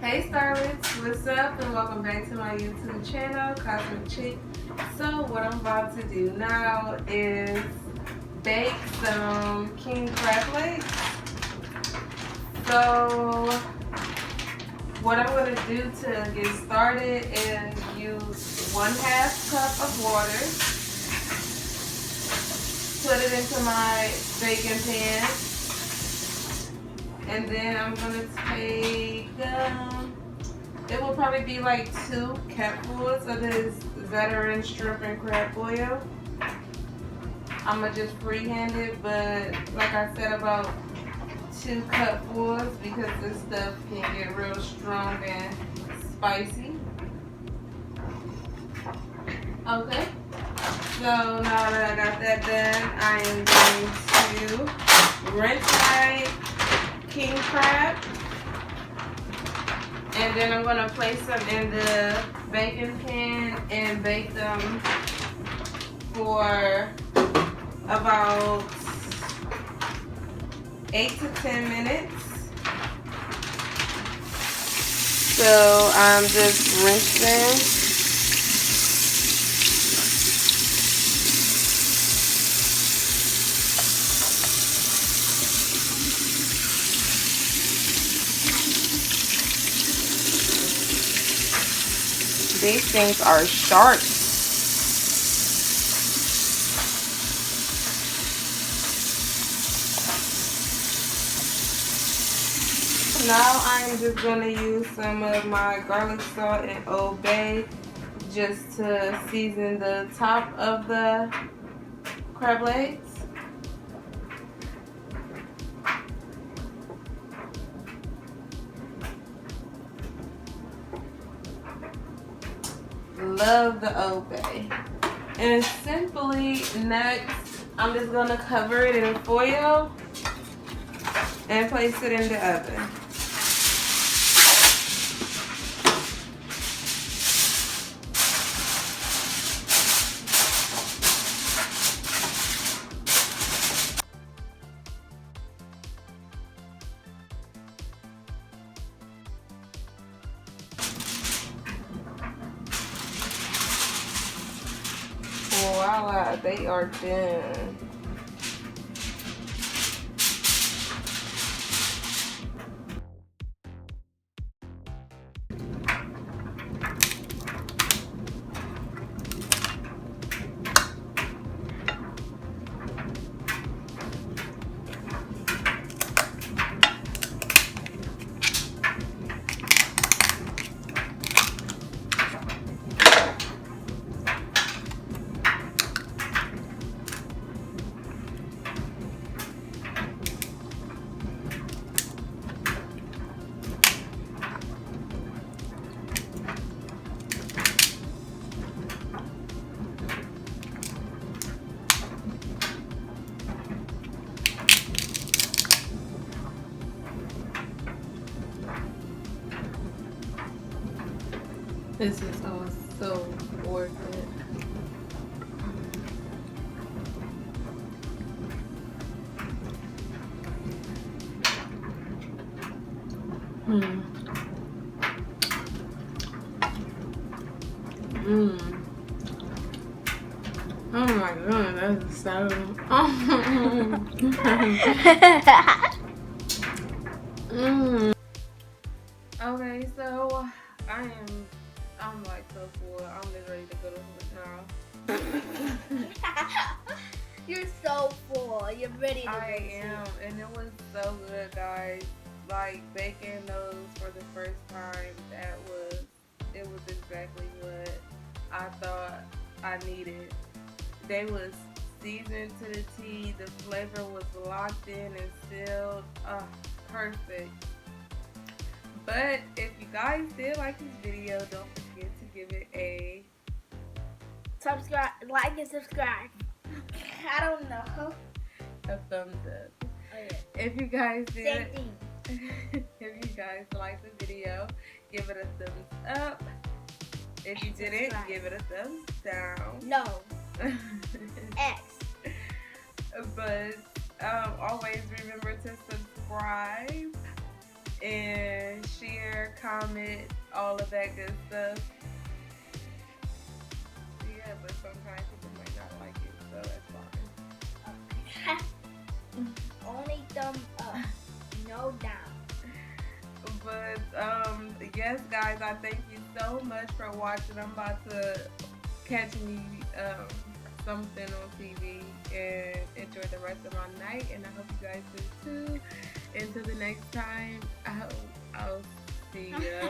Hey Starlets, what's up and welcome back to my YouTube channel, Cosmic Chick. So what I'm about to do now is bake some king crab legs. So what I'm going to do to get started is use 1/2 cup of water, put it into my baking pan. And then I'm gonna take, it will probably be like 2 cupfuls of this Zatarains shrimp and crab oil. I'm gonna just freehand it, but like I said, about 2 cupfuls because this stuff can get real strong and spicy. Okay, so now that I got that done, I am going to rinse my king crab, and then I'm gonna place them in the baking pan and bake them for about 8 to 10 minutes. So I'm just rinsing. These things are sharp. Now I'm just going to use some of my garlic salt and Old Bay just to season the top of the crab legs. Love the Old Bay. And simply next, I'm just gonna cover it in foil and place it in the oven. Voila, they are done. This is all so worth it. Oh my god, that's so. Okay, so I'm like so full. I'm just ready to go to sleep now. You're so full. You're ready to I am, and it was so good, guys. Like baking those for the first time, it was exactly what I thought I needed. They was seasoned to the T. The flavor was locked in and sealed. Perfect. But if you guys did like this video, don't forget to give it a subscribe, like, and subscribe. I don't know. A thumbs up. Okay. If you guys Same did, thing. if you guys liked the video, give it a thumbs up. If you didn't, Subscribe. give it a thumbs down. No. X. But always remember to subscribe and share, comment, all of that good stuff. Yeah, but sometimes people might not like it, so that's fine. Only thumb up, no down. But yes, guys, I thank you so much for watching. I'm about to catch me something on TV and enjoy the rest of my night. And I hope you guys do too. Until the next time, I'll see ya.